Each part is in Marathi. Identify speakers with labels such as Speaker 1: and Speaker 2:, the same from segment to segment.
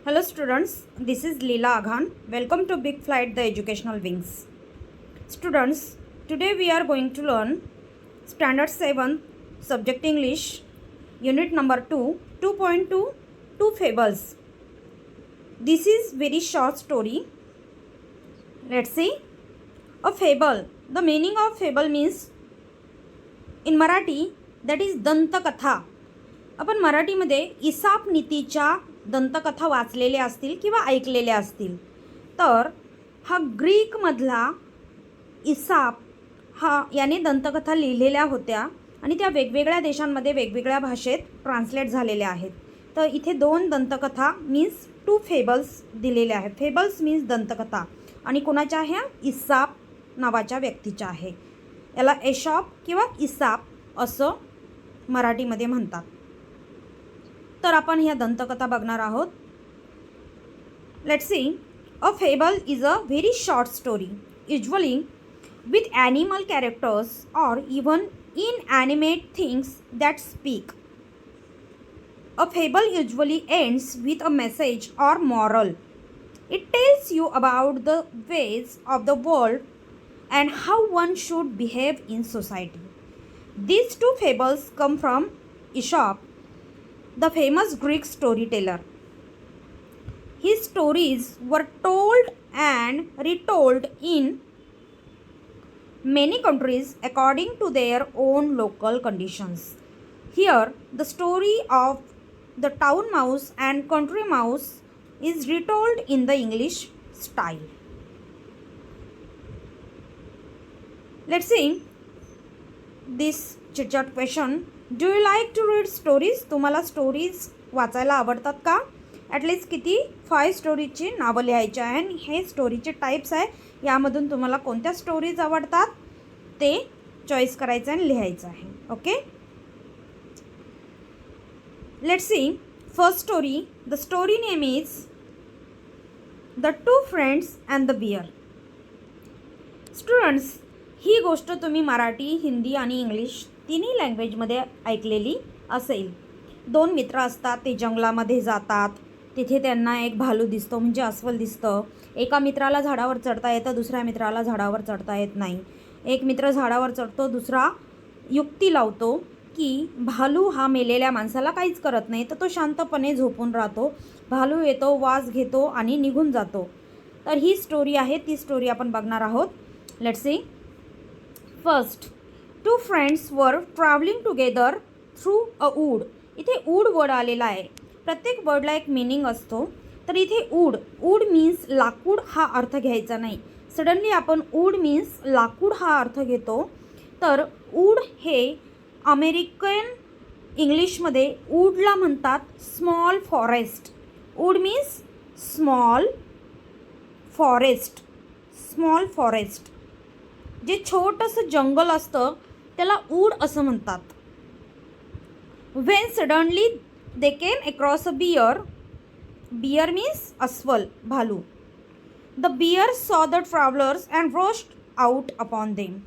Speaker 1: Hello students, this is Leela Aghan. Welcome to Big Flight the Educational Wings. Students, today we are going to learn Standard 7 Subject English Unit number 2, 2.2 Two Fables. This is very short story. Let's see. A fable. The meaning of fable means in Marathi that is दंतकथा. आपण मराठीमध्ये इसाप नीतीच्या दंतकथा वाचलेल्या असतील किंवा ऐकलेल्या असतील. तर हा ग्रीकमधला इसाप याने दंतकथा लिहिलेल्या होत्या आणि त्या वेगवेगळ्या देशांमध्ये वेगवेगळ्या भाषेत ट्रान्सलेट झालेल्या आहेत. तर इथे दोन दंतकथा मीन्स टू फेबल्स दिलेल्या आहेत. फेबल्स मीन्स दंतकथा आणि कोणाच्या ह्या इसाप नावाच्या व्यक्तीच्या आहे. याला एशॉप किंवा इसाप असं मराठीमध्ये म्हणतात. तर आपण ह्या दंतकथा बघणार आहोत. Let's C. A fable is a very short story usually with animal characters or even inanimate things that speak. A fable usually ends with a message or moral. It tells you about the ways of the world and how one should behave in society. These two fables come from Aesop, the famous Greek storyteller. His stories were told and retold in many countries according to their own local conditions. Here, the story of the town mouse and country mouse is retold in the English style. Let's see this chit-chat question. Do you like to read stories? तुम्हाला स्टोरीज वाचायला आवडतात का? ॲटलीस्ट किती 5 स्टोरीची नावं लिहायची आहे आणि हे स्टोरीचे टाईप्स आहे. यामधून तुम्हाला कोणत्या स्टोरीज आवडतात ते चॉईस करायचं आणि लिहायचं आहे. Okay, let's see. First story. The story name is the two friends and the bear. Students, ही गोष्ट तुम्ही मराठी, हिंदी आणि इंग्लिश तिन्ही लँग्वेजमध्ये ऐकलेली असेल. दोन मित्र असतात, ते जंगलामध्ये जातात. तिथे त्यांना एक भालू दिसतो म्हणजे अस्वल दिसतं. एका मित्राला झाडावर चढता येतं, दुसऱ्या मित्राला झाडावर चढता येत नाही. एक मित्र झाडावर चढतो, दुसरा युक्ती लावतो की भालू हा मेलेल्या माणसाला काहीच करत नाही, तर तो शांतपणे झोपून राहतो. भालू येतो, वास घेतो आणि निघून जातो. तर ही स्टोरी आहे, ती स्टोरी आपण बघणार आहोत. Let's see. First. Two friends were travelling together through a wood. इथे वूड वर्ड आलेला आहे. प्रत्येक वर्डला एक मिनिंग असतो. तर इथे वूड मीन्स लाकूड हा अर्थ घ्यायचा नाही. सडनली आपण वूड मीन्स लाकूड हा अर्थ घेतो. तर वूड हे अमेरिकन इंग्लिशमध्ये वूडला म्हणतात small forest. Wood means small forest. Small forest जे छोटंसं जंगल असतं त्याला वूड असं म्हणतात. When suddenly they came across a bear. Bear means अस्वल, भालू. The bear saw the travelers and rushed out upon them.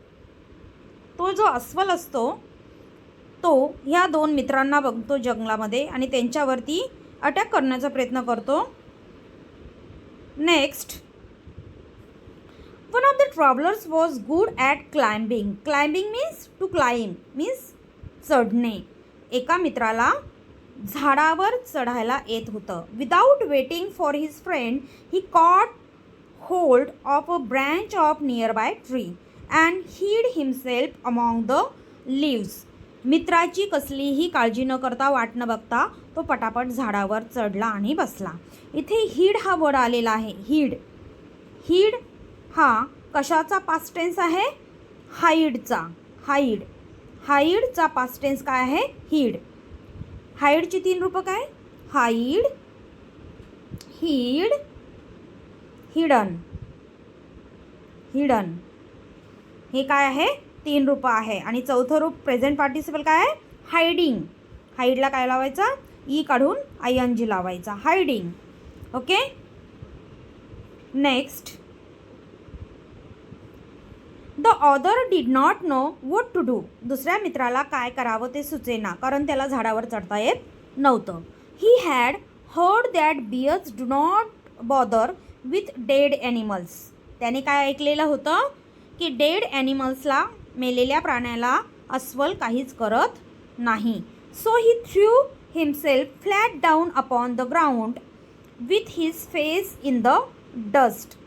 Speaker 1: तो जो अस्वल असतो तो ह्या दोन मित्रांना बघतो जंगलामध्ये आणि त्यांच्यावरती अटॅक करण्याचा प्रयत्न करतो. Next. One of the travelers was good at climbing. Climbing means to climb, means चढणे. एका मित्राला झाडावर चढायला येत होतं. Without waiting for his friend he caught hold of a branch of nearby tree and hid himself among the leaves. मित्राची कसलीही काळजी न करता, वाट न बघता तो पटापट झाडावर चढला आणि बसला. इथे हीड हा वर्ड आलेला आहे. हीड हा कशाचा पास्ट टेन्स आहे? हाईडचा. हाईडचा पास्ट टेन्स काय आहे? हीड. हाईडची 3 रूपं काय? Hide, hid, hidden. हे काय आहे? 3 रूपं आहे. आणि चौथं रूप प्रेझेंट पार्टिसिपल काय आहे? हायडिंग. हाईडला काय लावायचा? ई काढून ING लावायचा. Hiding. Okay, next. The other did not know what to do. दुसऱ्या मित्राला काय करावं ते सुचेना, कारण त्याला झाडावर चढता येत नव्हतं. He had heard that bears do not bother with dead animals. त्याने काय ऐकलेलं होतं की डेड ॲनिमल्सला, मेलेल्या प्राण्याला अस्वल काहीच करत नाही. So he threw himself flat down upon the ground with his face in the dust.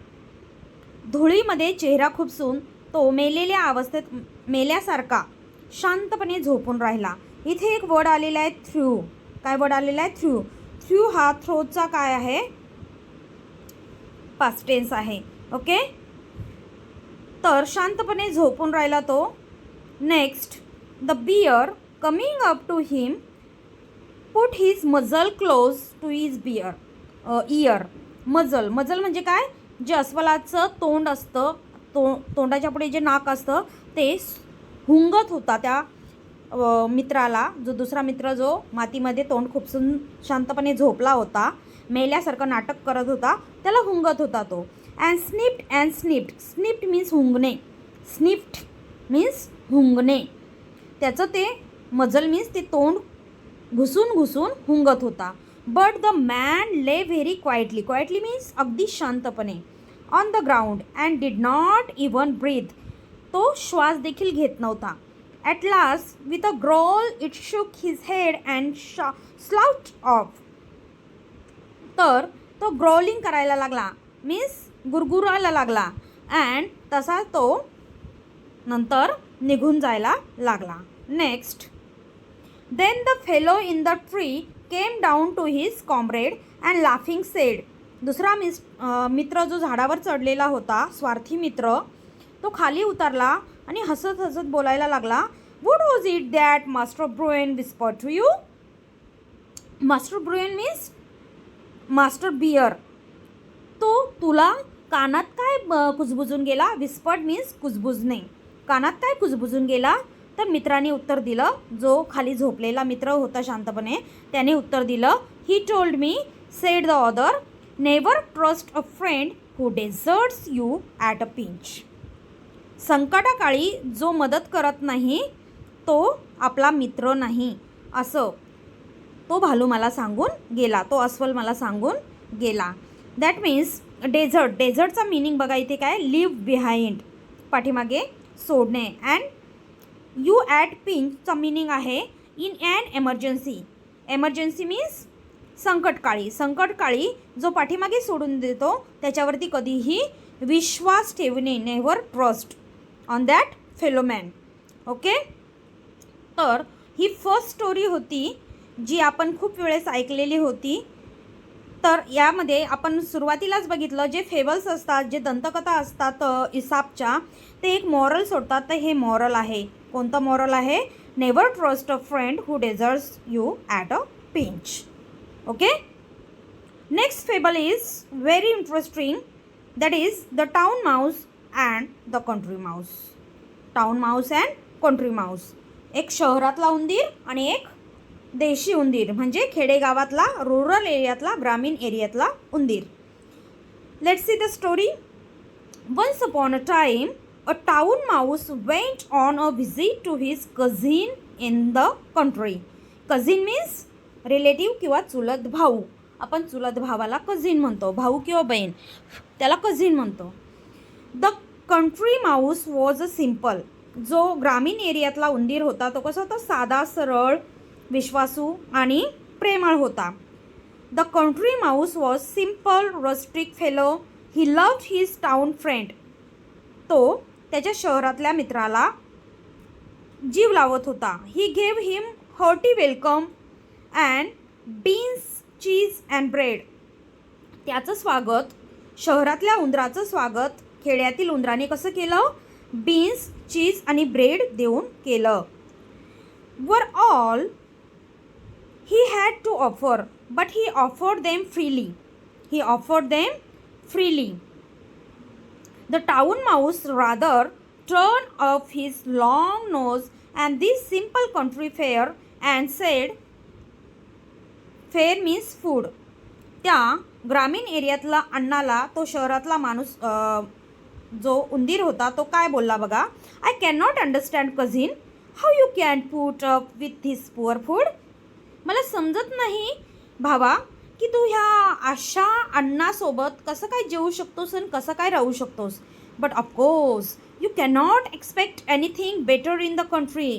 Speaker 1: धुळीमध्ये चेहरा खुपसून तो मेलेल्या अवस्थेत मेल्यासारखा शांतपणे झोपून राहिला. इथे एक वर्ड आलेला आहे थ्रू. काय वर्ड आलेला आहे? थ्रू. थ्रू हा थ्रोचा काय आहे? पास्ट टेन्स आहे. ओके, तर शांतपणे झोपून राहिला तो. Next, the bear coming up to him put his muzzle close to his ear. Muzzle म्हणजे काय? जे अस्वलाचं तोंड असतं, तोंडाच्या पुढे जे नाक असतं ते हुंगत होता त्या मित्राला. जो दुसरा मित्र जो मातीमध्ये तोंड खुपसून शांतपणे झोपला होता, मेल्यासारखं नाटक करत होता, त्याला हुंगत होता तो. And sniffed. स्निप्ड मीन्स हुंगणे. स्निफ्ट मीन्स हुंगणे. त्याचं ते मजल मीन्स ते तोंड घुसून हुंगत होता. But the man lay very quietly means अगदी शांतपणे. On the ground and did not even breathe. तो श्वास देखील घेत नव्हता. At last with a growl it shook his head and slouched off. तर तो ग्रोलिंग करायला लागला, मीन्स गुरगुरायला लागला, अँड तसा तो नंतर निघून जायला लागला. Next, then the fellow in the tree came down to his comrade and laughing said. दुसरा मित्र जो झाडावर चढलेला होता, स्वार्थी मित्र, तो खाली उतरला आणि हसत बोलायला लागला. What was it that master Bruin whispered to you? Master Bruin means master bear. तो तुला कानात काय कुजबुजून गेला? विस्पर्ड मीन्स कुजबुजणे. कानात काय कुजबुजून गेला? तर मित्राने उत्तर दिलं, जो खाली झोपलेला मित्र होता शांतपणे, त्याने उत्तर दिलं, he told me, said the other, never trust a friend who deserts you at a pinch. संकटाकाळी जो मदत करत नाही तो आपला मित्र नाही, असं तो भालू मला सांगून गेला, तो अस्वल मला सांगून गेला. दॅट मीन्स डेझर्टचा मिनिंग बघा इथे काय? लिव्ह बिहाइंड, पाठीमागे सोडणे. अँड यू ॲट पिंचचा मिनिंग आहे in an emergency. Emergency means संकटकाळी जो पाठीमागे सोडून देतो त्याच्यावरती कधीही विश्वास ठेवणे. Never trust on that fellow man. Okay, तर ही फर्स्ट स्टोरी होती जी आपण खूप वेळेस ऐकलेली होती. तर यामध्ये आपण सुरुवातीलाच बघितलं, जे फेबल्स असतात, जे दंतकथा असतात इसापच्या, ते एक मॉरल सोडतात. तर हे मॉरल आहे. कोणतं मॉरल आहे? Never trust a friend who deserts you at a pinch. Okay, next fable is very interesting. That is the town Mouse and the country Mouse. Town Mouse and country Mouse. एक शहरातला उंदीर आणि एक देशी उंदीर, म्हणजे खेडेगावातला, रुरल एरियातला, ग्रामीण एरियातला उंदीर. Let's see the story. Once upon a time a town mouse went on a visit to his cousin in the country. Cousin means relative किंवा चुलत भाऊ. आपण चुलत भावाला कझिन म्हणतो, भाऊ किंवा बहीण, त्याला कझिन म्हणतो. The country Mouse was a simple. जो ग्रामीण एरियातला उंदीर होता तो कसा होता? साधा, सरळ, विश्वासू आणि प्रेमळ होता. The country Mouse was simple, rustic fellow. He loved his town friend. तो त्याच्या शहरातल्या मित्राला जीव लावत होता. He gave him hearty welcome and beans, cheese and bread. त्याचं स्वागत, शहरातल्या उंदराचं स्वागत खेड्यातील उंदराने कसं केलं? बीन्स, चीज आणि ब्रेड देऊन केलं. Were all he had to offer, but he offered them freely. The town mouse rather turned up his long nose and this simple country fare and said, fare means food. त्या ग्रामीण एरियातला अण्णाला तो शहरातला माणूस जो उंदीर होता तो काय बोलला बघा? I can not understand cousin, how you can put up with this poor food. मला समजत नाही भावा की तू ह्या अशा अन्नासोबत कसं काय जेवू शकतोस आणि कसं काय राहू शकतोस. But of course you cannot expect anything better in the country.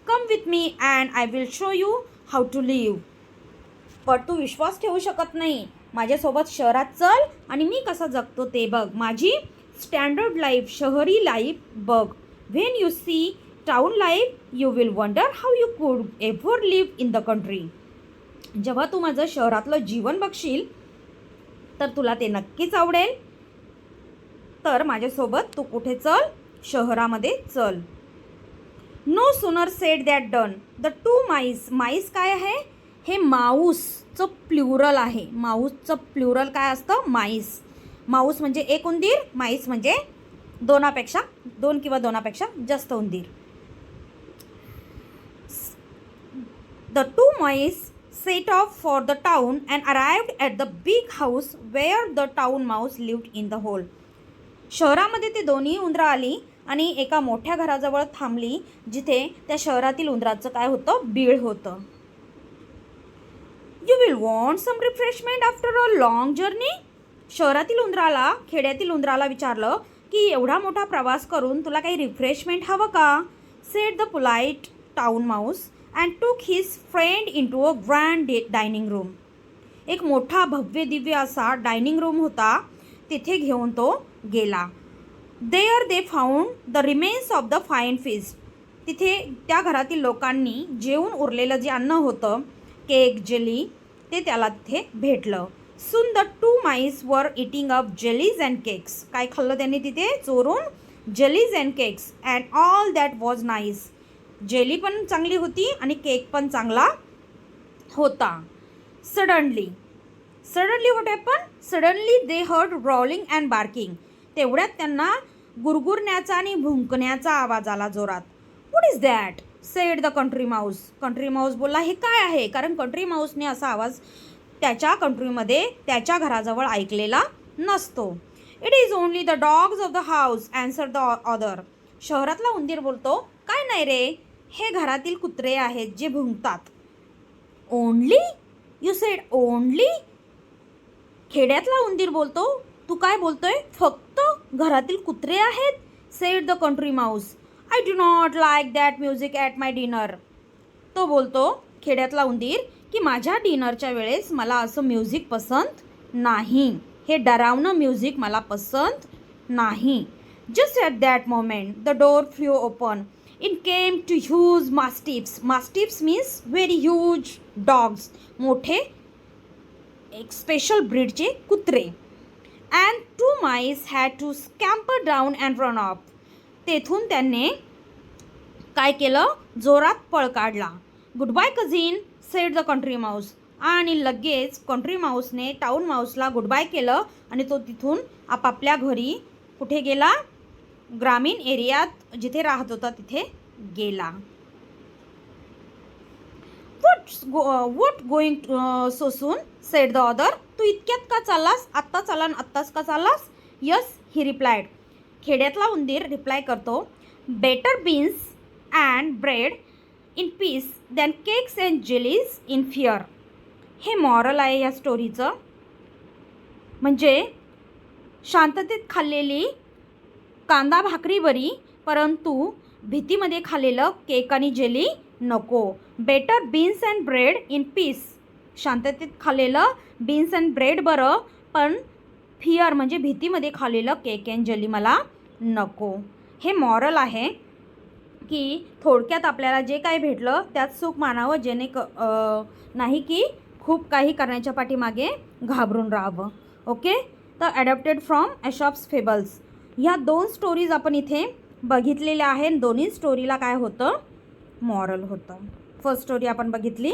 Speaker 1: Come with me and I will show you how to live. पण तू विश्वास ठेवू शकत नाही. माझ्यासोबत शहरात चल आणि मी कसं जगतो ते बघ. माझी स्टँडर्ड लाईफ, शहरी लाईफ बघ. When you see town life you will wonder how you could ever live in the country. जेव्हा तू माझं शहरातलं जीवन बघशील तर तुला ते नक्कीच आवडेल. तर माझ्यासोबत तू कुठे चल, शहरामध्ये चल. No sooner said that done. The two mice. Mice काय आहे? हे माऊसचं प्लुरल आहे. माऊसचं प्लुरल काय असतं? माईस. माऊस म्हणजे एक उंदीर, माईस म्हणजे दोन किंवा दोनापेक्षा जास्त उंदीर. The two MICE set off for the town and arrived at the big house where the town mouse lived in the hole. शहरामध्ये ते दोन्ही उंदरं आली आणि एका मोठ्या घराजवळ थांबली जिथे त्या शहरातील उंदराचं काय होतं? बीळ होतं. You will want some refreshment after a long journey. शहरातील उंदराला खेड्यातील उंदराला विचारलं की एवढा मोठा प्रवास करून तुला काही रिफ्रेशमेंट हवं का? Sed the polite town Mouse and टूक his friend into a grand dining room. एक मोठा भव्य दिव्य असा डायनिंग रूम होता. तिथे घेऊन तो गेला. There they found the remains of the fine feast. तिथे त्या घरातील लोकांनी जेवून उरलेलं जे अन्न होतं, केक, जेली, ते त्याला तिथे भेटलं. Soon the two mice were eating up jellies and cakes. काय खाल्लं त्यांनी तिथे चोरून? Jellies and cakes and all that was nice. Jelly पण चांगली होती आणि केक पण चांगला होता. Suddenly what happen? Suddenly they heard growling and barking. तेवढ्यात त्यांना गुरगुरण्याचा आणि भुंकण्याचा आवाज आला जोरात. What is that? Said the country mouse. Country mouse बोलला, हे काय आहे? कारण कंट्री माऊसने असा आवाज त्याच्या कंट्रीमध्ये त्याच्या घराजवळ ऐकलेला नसतो. It is only the dogs of the house answer the other. शहरातला उंदीर बोलतो, काय नाही रे, हे घरातील कुत्रे आहेत जे भुंकतात. ओनली? You said only? खेड्यातला उंदीर बोलतो, तू काय बोलतोय? फक्त घरातील कुत्रे आहेत? Said the country mouse. I do not like that music at my dinner. तो बोलतो, खेड्यातला उंदीर, की माझ्या डिनरच्या वेळेस मला असं म्युझिक पसंत नाही. हे डरावणं म्युझिक मला पसंत नाही. Just at that moment the door flew open. It came to huge mastiffs. Mastiffs means very huge dogs. मोठे एक स्पेशल ब्रीडचे कुत्रे. And two mice had to scamper down and run off. तेथून त्यांनी काय केलं? जोरात पळ काढला. Goodbye cousin said the country mouse. आणि लगेच कंट्री माऊसने टाऊन माऊसला गुड बाय केलं आणि तो तिथून आपापल्या घरी कुठे गेला? ग्रामीण एरियात जिथे राहत होता तिथे गेला. What going so soon said the other. तू इतक्यात का चाललास? आत्ता चाला न आत्ताच का चाललास? Yes he replied. खेड्यातला उंदीर रिप्लाय करतो, better beans and bread in peace than cakes and jellies in fear. हे मॉरल आहे या स्टोरीचं. म्हणजे शांततेत खाल्लेली कांदा भाकरी बरी, परंतु भीतीमध्ये खाल्लेलं केक आणि जेली नको. Better beans and bread in peace. शांततेत खाल्लेलं बीन्स अँड ब्रेड बरं, पण फिअर म्हणजे भीतीमध्ये खाल्लेलं केक अँड जेली मला नको. हे मॉरल आहे की थोडक्यात आपल्याला जे काही भेटलं त्यात सुख मानावं, नाही की खूप काही करण्याच्या पाठीमागे घाबरून राहावं. ओके. तर ॲडॅप्टेड फ्रॉम एशॉप्स फेबल्स. ह्या 2 स्टोरीज आपण इथे बघितलेल्या आहेत. दोन्ही स्टोरीला काय होतं? मॉरल होतं. फर्स्ट स्टोरी आपण बघितली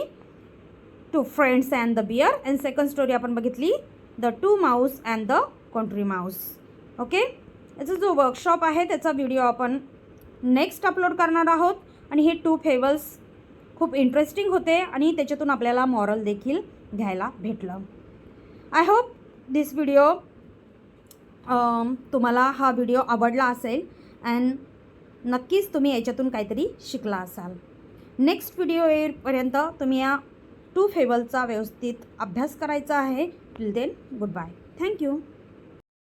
Speaker 1: two friends and the bear, and second story आपण बघितली the two mouse and the country mouse. Okay. याचा जो वर्कशॉप आहे त्याचा व्हिडिओ आपण नेक्स्ट अपलोड करणार आहोत. आणि हे 2 फेबल्स खूप इंटरेस्टिंग होते आणि त्याच्यातून आपल्याला मॉरल देखील घ्यायला भेटलं. आय होप दिस व्हिडिओ तुम्हाला हा व्हिडिओ आवडला असेल अँड नक्कीच तुम्ही याच्यातून काहीतरी शिकला असाल. नेक्स्ट व्हिडिओ येईपर्यंत तुम्ही या टू फेबलचा व्यवस्थित अभ्यास करायचा आहे. Till then goodbye. Thank you.